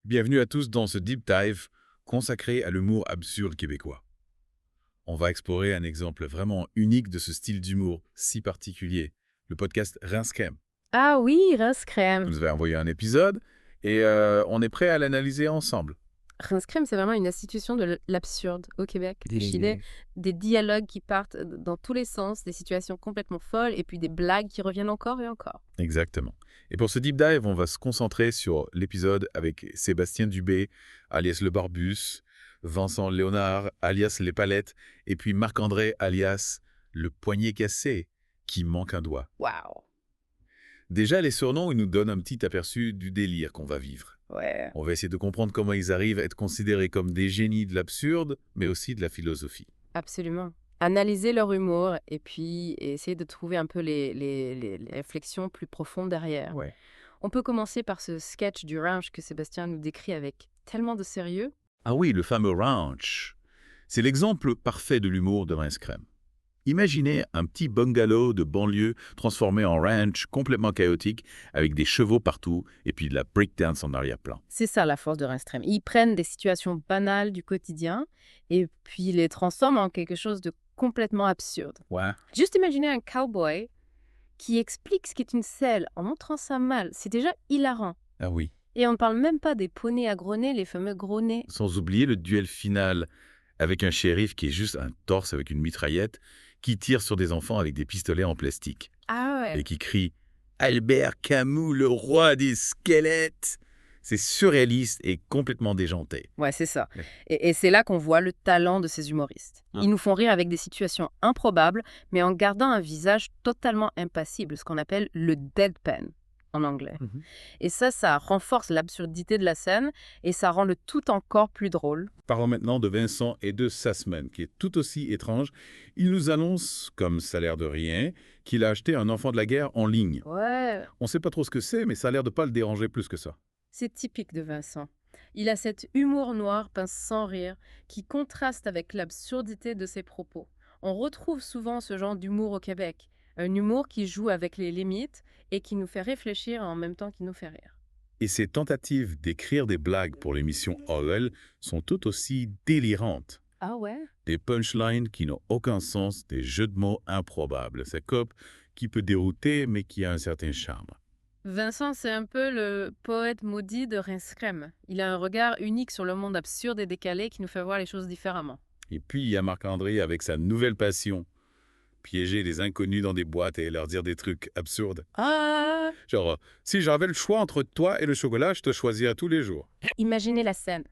Bienvenue à tous dans ce deep dive consacré à l'humour absurde québécois. On va explorer un exemple vraiment unique de ce style d'humour si particulier, le podcast Rince Crème. Ah oui, Rince Vous Crème. nous avez envoyé un épisode et on est prêt à l'analyser ensemble. Rince Crème, c'est vraiment une institution de l'absurde au Québec. Des- Chilais, des dialogues qui partent dans tous les sens, des situations complètement folles et puis des blagues qui reviennent encore et encore. Exactement. Et pour ce deep dive, on va se concentrer sur l'épisode avec Sébastien Dubé, alias Le Barbus, Vincent Léonard, alias Les Palettes, et puis Marc-André, alias Le Poignet Cassé, qui manque un doigt. Waouh. Déjà, les surnoms, ils nous donnent un petit aperçu du délire qu'on va vivre. Ouais. On va essayer de comprendre comment ils arrivent à être considérés comme des génies de l'absurde, mais aussi de la philosophie. Absolument. Analyser leur humour et puis essayer de trouver un peu les réflexions plus profondes derrière. Ouais. On peut commencer par ce sketch du ranch que Sébastien nous décrit avec tellement de sérieux. Ah oui, le fameux ranch. C'est l'exemple parfait de l'humour de Rince Crème. Imaginez un petit bungalow de banlieue transformé en ranch complètement chaotique avec des chevaux partout et puis de la breakdance en arrière-plan. C'est ça la force de Rince Crème. Ils prennent des situations banales du quotidien et puis les transforment en quelque chose de complètement absurde. Ouais. Juste imaginez un cowboy qui explique ce qu'est une selle en montrant sa malle. C'est déjà hilarant. Ah oui. Et on ne parle même pas des poneys à gros nez, les fameux gros nez. Sans oublier le duel final avec un shérif qui est juste un torse avec une mitraillette qui tire sur des enfants avec des pistolets en plastique Ah ouais. et qui crie « Albert Camus, le roi des squelettes !» C'est surréaliste et complètement déjanté. Ouais, c'est ça. Ouais. Et c'est là qu'on voit le talent de ces humoristes. Ils nous font rire avec des situations improbables, mais en gardant un visage totalement impassible, ce qu'on appelle le deadpan en anglais. Et ça renforce l'absurdité de la scène et ça rend le tout encore plus drôle. Parlons maintenant de Vincent et de Sassman, qui est tout aussi étrange. Il nous annonce, comme ça a l'air de rien, qu'il a acheté un enfant de la guerre en ligne. Ouais. On ne sait pas trop ce que c'est, mais ça a l'air de pas le déranger plus que ça. C'est typique de Vincent. Il a cet humour noir pince sans rire qui contraste avec l'absurdité de ses propos. On retrouve souvent ce genre d'humour au Québec. Un humour qui joue avec les limites et qui nous fait réfléchir en même temps qu'il nous fait rire. Et ses tentatives d'écrire des blagues pour l'émission OL sont tout aussi délirantes. Ah ouais? Des punchlines qui n'ont aucun sens, des jeux de mots improbables. C'est cop qui peut dérouter, mais qui a un certain charme. Vincent, c'est un peu le poète maudit de Rince Crème. Il a un regard unique sur le monde absurde et décalé qui nous fait voir les choses différemment. Et puis, il y a Marc-André avec sa nouvelle passion. Piéger les inconnus dans des boîtes et leur dire des trucs absurdes. Ah! Genre, si j'avais le choix entre toi et le chocolat, je te choisirais tous les jours. Imaginez la scène.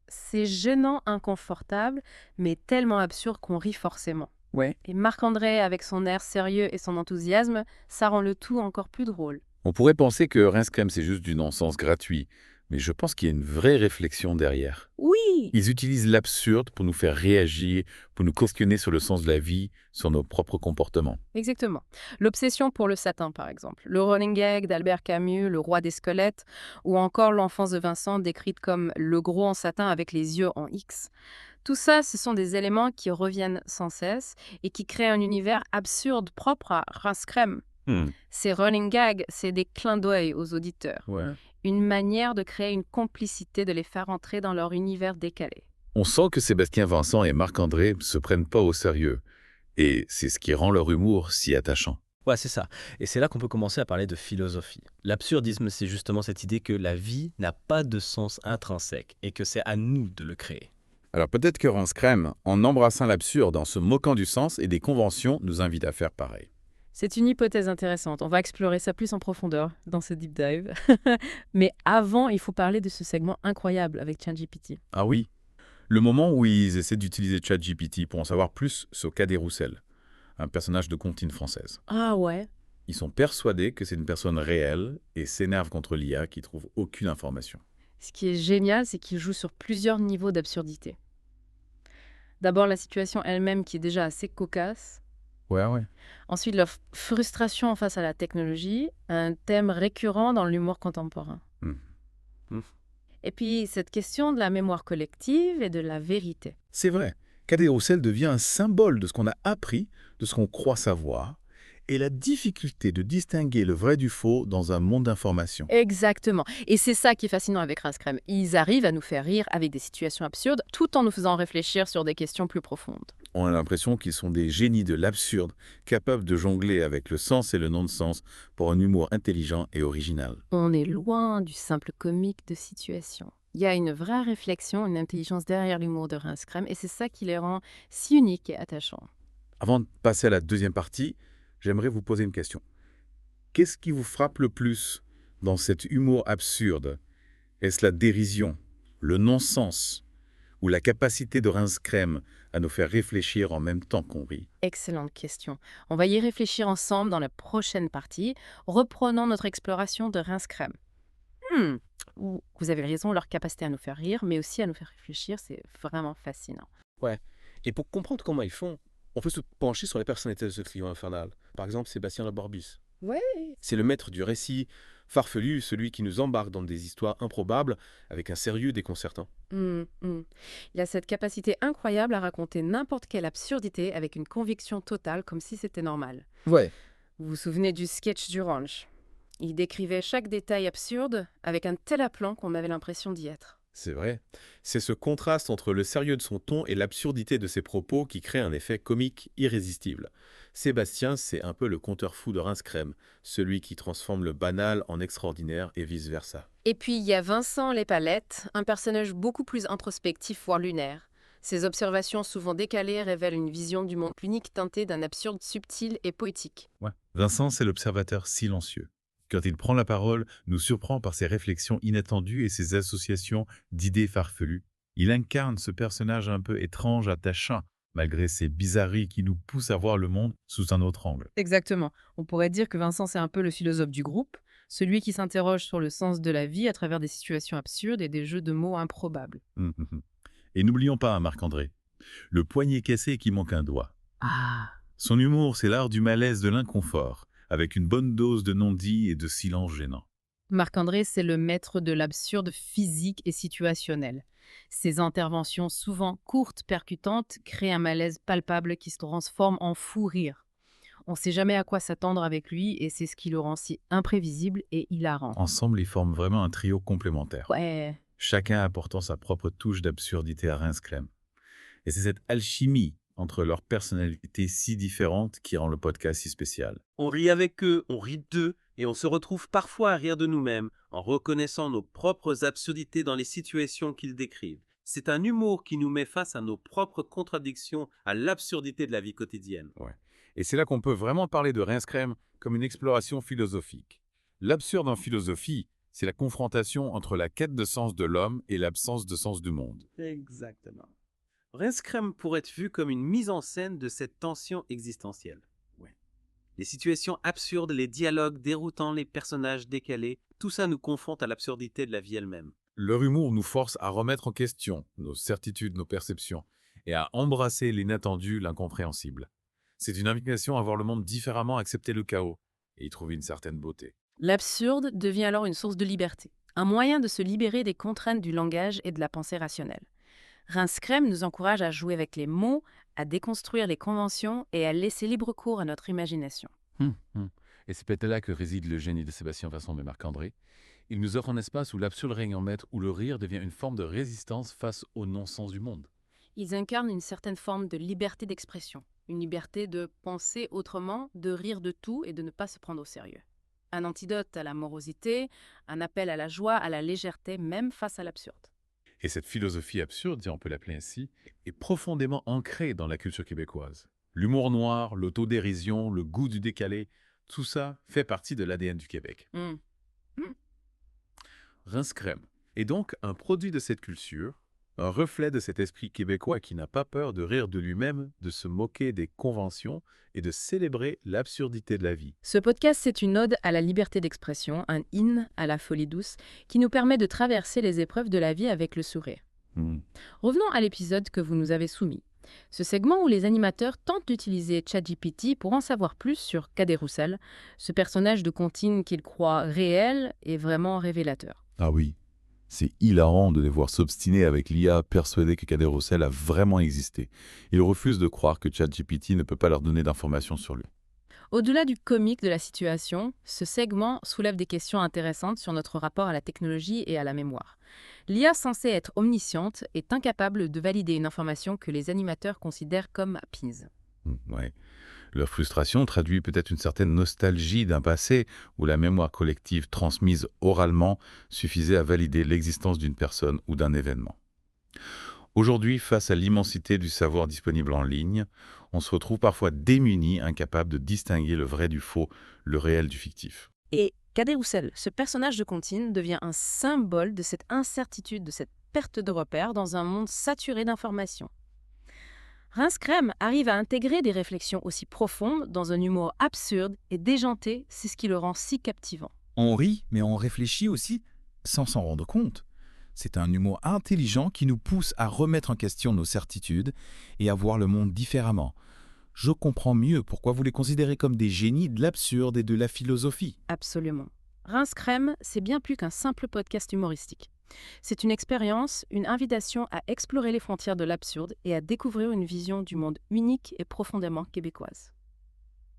C'est gênant, inconfortable, mais tellement absurde qu'on rit forcément. Ouais. Et Marc-André, avec son air sérieux et son enthousiasme, ça rend le tout encore plus drôle. On pourrait penser que Rince Crème, c'est juste du non-sens gratuit. Mais je pense qu'il y a une vraie réflexion derrière. Oui! Ils utilisent l'absurde pour nous faire réagir, pour nous questionner sur le sens de la vie, sur nos propres comportements. Exactement. L'obsession pour le satin, par exemple. Le running gag d'Albert Camus, le roi des squelettes, ou encore l'enfance de Vincent décrite comme le gros en satin avec les yeux en X. Tout ça, ce sont des éléments qui reviennent sans cesse et qui créent un univers absurde propre à Rince Crème. Ces running gags, c'est des clins d'œil aux auditeurs. Ouais. Une manière de créer une complicité, de les faire entrer dans leur univers décalé. On sent que Sébastien Vincent et Marc-André ne se prennent pas au sérieux. Et c'est ce qui rend leur humour si attachant. Ouais, c'est ça. Et c'est là qu'on peut commencer à parler de philosophie. L'absurdisme, c'est justement cette idée que la vie n'a pas de sens intrinsèque et que c'est à nous de le créer. Alors peut-être que Rince Crème, en embrassant l'absurde, en se moquant du sens et des conventions, nous invite à faire pareil. C'est une hypothèse intéressante. On va explorer ça plus en profondeur dans ce deep dive. Mais avant, il faut parler de ce segment incroyable avec ChatGPT. Ah oui. Le moment où ils essaient d'utiliser ChatGPT pour en savoir plus sur Cadet Roussel, un personnage de comptine française. Ah ouais? Ils sont persuadés que c'est une personne réelle et s'énervent contre l'IA qui trouve aucune information. Ce qui est génial, c'est qu'il joue sur plusieurs niveaux d'absurdité. D'abord, la situation elle-même qui est déjà assez cocasse. Ouais. Ensuite, leur frustration face à la technologie, un thème récurrent dans l'humour contemporain. Et puis, cette question de la mémoire collective et de la vérité. C'est vrai. Cadet Roussel devient un symbole de ce qu'on a appris, de ce qu'on croit savoir, et la difficulté de distinguer le vrai du faux dans un monde d'information. Exactement. Et c'est ça qui est fascinant avec Rince Crème. Ils arrivent à nous faire rire avec des situations absurdes tout en nous faisant réfléchir sur des questions plus profondes. On a l'impression qu'ils sont des génies de l'absurde, capables de jongler avec le sens et le non-sens pour un humour intelligent et original. On est loin du simple comique de situation. Il y a une vraie réflexion, une intelligence derrière l'humour de Rince Crème, et c'est ça qui les rend si uniques et attachants. Avant de passer à la deuxième partie, j'aimerais vous poser une question. Qu'est-ce qui vous frappe le plus dans cet humour absurde? Est-ce la dérision, le non-sens ou la capacité de Rince Crème à nous faire réfléchir en même temps qu'on rit? Excellente question. On va y réfléchir ensemble dans la prochaine partie, reprenant notre exploration de Rince Crème. Vous avez raison, leur capacité à nous faire rire, mais aussi à nous faire réfléchir, c'est vraiment fascinant. Ouais. Et pour comprendre comment ils font, on peut se pencher sur les personnalités de ce trio infernal. Par exemple, Sébastien Le Barbus. Ouais. C'est le maître du récit farfelu, celui qui nous embarque dans des histoires improbables avec un sérieux déconcertant. Il a cette capacité incroyable à raconter n'importe quelle absurdité avec une conviction totale, comme si c'était normal. Ouais. Vous vous souvenez du sketch du ranch? Il décrivait chaque détail absurde avec un tel aplomb qu'on avait l'impression d'y être. C'est vrai. C'est ce contraste entre le sérieux de son ton et l'absurdité de ses propos qui crée un effet comique irrésistible. Sébastien, c'est un peu le conteur fou de Rince Crème, celui qui transforme le banal en extraordinaire et vice-versa. Et puis il y a Vincent Lespalette, un personnage beaucoup plus introspectif, voire lunaire. Ses observations souvent décalées révèlent une vision du monde unique teintée d'un absurde subtil et poétique. Ouais. Vincent, c'est l'observateur silencieux. Quand il prend la parole, nous surprend par ses réflexions inattendues et ses associations d'idées farfelues. Il incarne ce personnage un peu étrange, attachant, malgré ses bizarreries qui nous poussent à voir le monde sous un autre angle. Exactement. On pourrait dire que Vincent, c'est un peu le philosophe du groupe, celui qui s'interroge sur le sens de la vie à travers des situations absurdes et des jeux de mots improbables. Et n'oublions pas, Marc-André, le poignet cassé qui manque un doigt. Ah. Son humour, c'est l'art du malaise de l'inconfort, avec une bonne dose de non-dit et de silence gênant. Marc-André, c'est le maître de l'absurde physique et situationnel. Ses interventions, souvent courtes, percutantes, créent un malaise palpable qui se transforme en fou rire. On ne sait jamais à quoi s'attendre avec lui et c'est ce qui le rend si imprévisible et hilarant. Ensemble, ils forment vraiment un trio complémentaire. Ouais. Chacun apportant sa propre touche d'absurdité à Rince Crème. Et c'est cette alchimie entre leurs personnalités si différentes qui rend le podcast si spécial. On rit avec eux, on rit d'eux, et on se retrouve parfois à rire de nous-mêmes, en reconnaissant nos propres absurdités dans les situations qu'ils décrivent. C'est un humour qui nous met face à nos propres contradictions, à l'absurdité de la vie quotidienne. Et c'est là qu'on peut vraiment parler de Rince Crème comme une exploration philosophique. L'absurde en philosophie, c'est la confrontation entre la quête de sens de l'homme et l'absence de sens du monde. Exactement. Rince Crème pourrait être vu comme une mise en scène de cette tension existentielle. Les situations absurdes, les dialogues déroutants, les personnages décalés, tout ça nous confronte à l'absurdité de la vie elle-même. Leur humour nous force à remettre en question nos certitudes, nos perceptions, et à embrasser l'inattendu, l'incompréhensible. C'est une invitation à voir le monde différemment, accepter le chaos, et y trouver une certaine beauté. L'absurde devient alors une source de liberté, un moyen de se libérer des contraintes du langage et de la pensée rationnelle. Rince Crème nous encourage à jouer avec les mots, à déconstruire les conventions et à laisser libre cours à notre imagination. Et c'est peut-être là que réside le génie de Sébastien Vincent et Marc-André. Il nous offre un espace où l'absurde règne en maître, où le rire devient une forme de résistance face au non-sens du monde. Ils incarnent une certaine forme de liberté d'expression, une liberté de penser autrement, de rire de tout et de ne pas se prendre au sérieux. Un antidote à la morosité, un appel à la joie, à la légèreté, même face à l'absurde. Et cette philosophie absurde, si on peut l'appeler ainsi, est profondément ancrée dans la culture québécoise. L'humour noir, l'autodérision, le goût du décalé, tout ça fait partie de l'ADN du Québec. Rince Crème est donc un produit de cette culture, un reflet de cet esprit québécois qui n'a pas peur de rire de lui-même, de se moquer des conventions et de célébrer l'absurdité de la vie. Ce podcast, c'est une ode à la liberté d'expression, un hymne à la folie douce, qui nous permet de traverser les épreuves de la vie avec le sourire. Revenons à l'épisode que vous nous avez soumis. Ce segment où les animateurs tentent d'utiliser ChatGPT pour en savoir plus sur Cadet Roussel, ce personnage de comptine qu'ils croient réel et vraiment révélateur. Ah oui, c'est hilarant de les voir s'obstiner avec l'IA persuadée que Cadet Roussel a vraiment existé. Ils refusent de croire que ChatGPT ne peut pas leur donner d'informations sur lui. Au-delà du comique de la situation, ce segment soulève des questions intéressantes sur notre rapport à la technologie et à la mémoire. L'IA censée être omnisciente est incapable de valider une information que les animateurs considèrent comme pins. Ouais. Leur frustration traduit peut-être une certaine nostalgie d'un passé où la mémoire collective transmise oralement suffisait à valider l'existence d'une personne ou d'un événement. Aujourd'hui, face à l'immensité du savoir disponible en ligne, on se retrouve parfois démuni, incapable de distinguer le vrai du faux, le réel du fictif. Et Cadet Roussel, ce personnage de Contine, devient un symbole de cette incertitude, de cette perte de repères dans un monde saturé d'informations. Rince Crème arrive à intégrer des réflexions aussi profondes dans un humour absurde et déjanté, c'est ce qui le rend si captivant. On rit, mais on réfléchit aussi sans s'en rendre compte. C'est un humour intelligent qui nous pousse à remettre en question nos certitudes et à voir le monde différemment. Je comprends mieux pourquoi vous les considérez comme des génies de l'absurde et de la philosophie. Absolument. Rince Crème, c'est bien plus qu'un simple podcast humoristique. C'est une expérience, une invitation à explorer les frontières de l'absurde et à découvrir une vision du monde unique et profondément québécoise.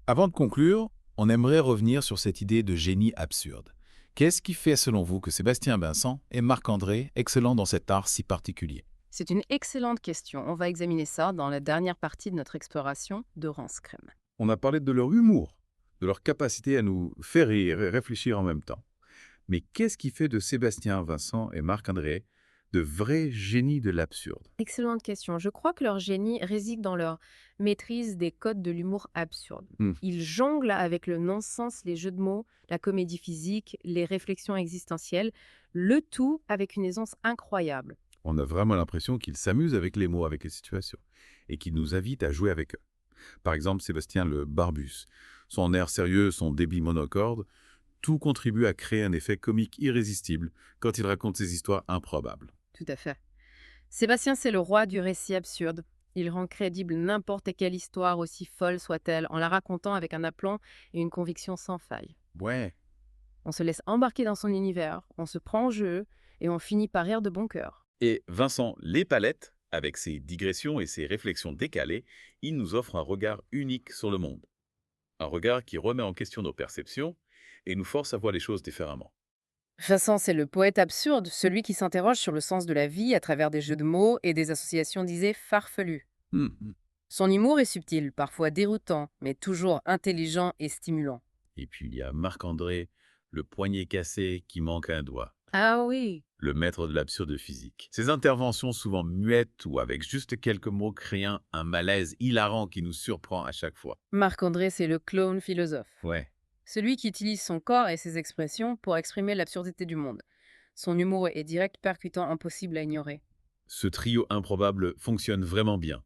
Avant de conclure, on aimerait revenir sur cette idée de génie absurde. Qu'est-ce qui fait, selon vous, que Sébastien Vincent et Marc-André excellents dans cet art si particulier? C'est une excellente question. On va examiner ça dans la dernière partie de notre exploration de Rince Crème. On a parlé de leur humour, de leur capacité à nous faire rire et réfléchir en même temps. Mais qu'est-ce qui fait de Sébastien Vincent et Marc-André de vrais génies de l'absurde? Excellente question. Je crois que leur génie réside dans leur maîtrise des codes de l'humour absurde. Ils jonglent avec le non-sens, les jeux de mots, la comédie physique, les réflexions existentielles, le tout avec une aisance incroyable. On a vraiment l'impression qu'ils s'amusent avec les mots, avec les situations, et qu'ils nous invitent à jouer avec eux. Par exemple, Sébastien le Barbus. Son air sérieux, son débit monocorde, tout contribue à créer un effet comique irrésistible quand il raconte ses histoires improbables. Tout à fait. Sébastien, c'est le roi du récit absurde. Il rend crédible n'importe quelle histoire, aussi folle soit-elle, en la racontant avec un aplomb et une conviction sans faille. Ouais. On se laisse embarquer dans son univers, on se prend en jeu et on finit par rire de bon cœur. Et Vincent Lespalette, avec ses digressions et ses réflexions décalées, il nous offre un regard unique sur le monde. Un regard qui remet en question nos perceptions et nous force à voir les choses différemment. Vincent, c'est le poète absurde, celui qui s'interroge sur le sens de la vie à travers des jeux de mots et des associations disait farfelues. Son humour est subtil, parfois déroutant, mais toujours intelligent et stimulant. Et puis il y a Marc-André, le poignet cassé qui manque un doigt, Ah oui. le maître de l'absurde physique. Ses interventions souvent muettes ou avec juste quelques mots créent un malaise hilarant qui nous surprend à chaque fois. Marc-André, c'est le clown philosophe. Ouais. Celui qui utilise son corps et ses expressions pour exprimer l'absurdité du monde. Son humour est direct, percutant, impossible à ignorer. Ce trio improbable fonctionne vraiment bien.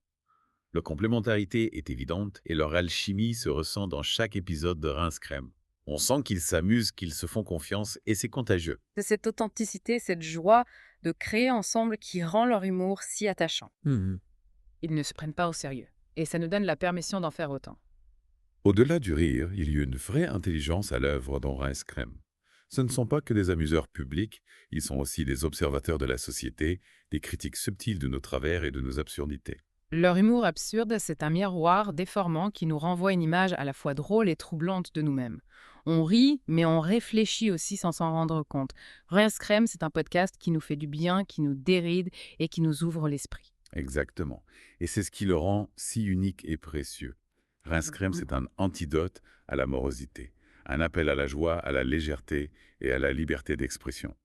Leur complémentarité est évidente et leur alchimie se ressent dans chaque épisode de Rince Crème. On sent qu'ils s'amusent, qu'ils se font confiance et c'est contagieux. C'est cette authenticité, cette joie de créer ensemble qui rend leur humour si attachant. Ils ne se prennent pas au sérieux. Et ça nous donne la permission d'en faire autant. Au-delà du rire, il y a une vraie intelligence à l'œuvre dans Rince Crème. Ce ne sont pas que des amuseurs publics, ils sont aussi des observateurs de la société, des critiques subtiles de nos travers et de nos absurdités. Leur humour absurde, c'est un miroir déformant qui nous renvoie une image à la fois drôle et troublante de nous-mêmes. On rit, mais on réfléchit aussi sans s'en rendre compte. Rince Crème, c'est un podcast qui nous fait du bien, qui nous déride et qui nous ouvre l'esprit. Exactement. Et c'est ce qui le rend si unique et précieux. Rince Crème, c'est un antidote à la morosité, un appel à la joie, à la légèreté et à la liberté d'expression.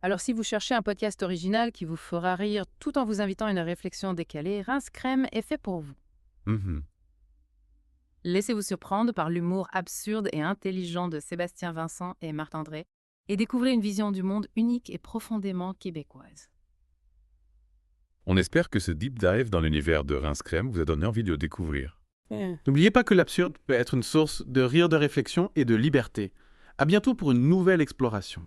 Alors si vous cherchez un podcast original qui vous fera rire tout en vous invitant à une réflexion décalée, Rince Crème est fait pour vous. Laissez-vous surprendre par l'humour absurde et intelligent de Sébastien Vincent et Marc-André et découvrez une vision du monde unique et profondément québécoise. On espère que ce deep dive dans l'univers de Rince Crème vous a donné envie de le découvrir. N'oubliez pas que l'absurde peut être une source de rire, de réflexion et de liberté. À bientôt pour une nouvelle exploration.